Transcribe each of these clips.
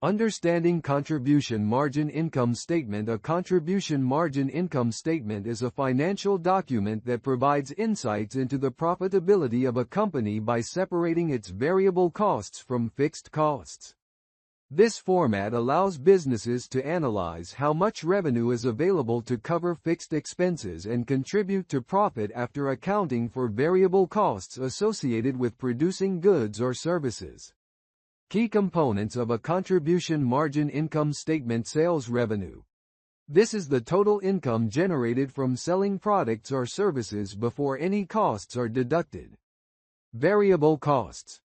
Understanding contribution margin income statement. A contribution margin income statement is a financial document that provides insights into the profitability of a company by separating its variable costs from fixed costs. This format allows businesses to analyze how much revenue is available to cover fixed expenses and contribute to profit after accounting for variable costs associated with producing goods or services. Key components of a contribution margin income statement. Sales revenue. This is the total income generated from selling products or services before any costs are deducted. Variable costs.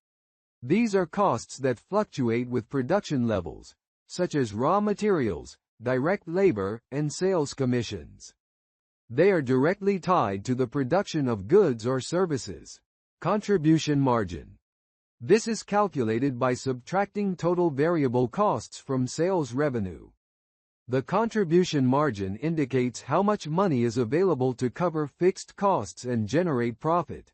These are costs that fluctuate with production levels, such as raw materials, direct labor, and sales commissions. They are directly tied to the production of goods or services. Contribution margin. This is calculated by subtracting total variable costs from sales revenue. The contribution margin indicates how much money is available to cover fixed costs and generate profit.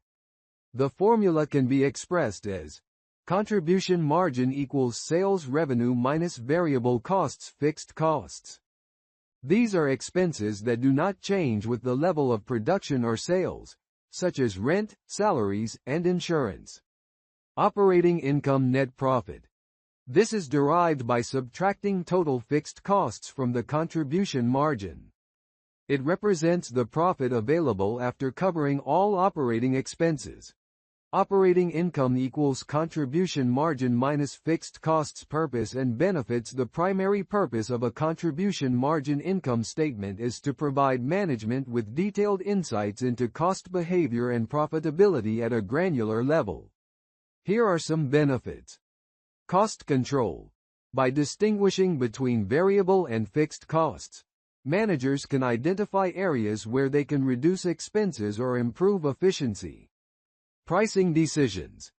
The formula can be expressed as contribution margin equals sales revenue minus variable costs fixed costs. These are expenses that do not change with the level of production or sales, such as rent, salaries, and insurance. Operating income net profit. This is derived by subtracting total fixed costs from the contribution margin. It represents the profit available after covering all operating expenses. Operating income equals contribution margin minus fixed costs. Purpose and benefits. The primary purpose of a contribution margin income statement is to provide management with detailed insights into cost behavior and profitability at a granular level. Here are some benefits. Cost control. By distinguishing between variable and fixed costs, managers can identify areas where they can reduce expenses or improve efficiency. Pricing decisions.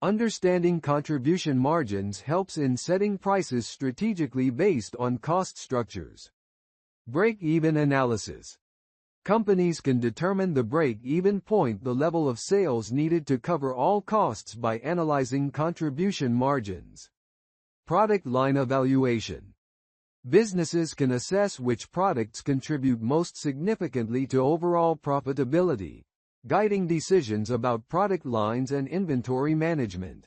Understanding contribution margins helps in setting prices strategically based on cost structures. Break-even analysis. Companies can determine the break-even point, the level of sales needed to cover all costs, by analyzing contribution margins. Product line evaluation. Businesses can assess which products contribute most significantly to overall profitability, guiding decisions about product lines and inventory management.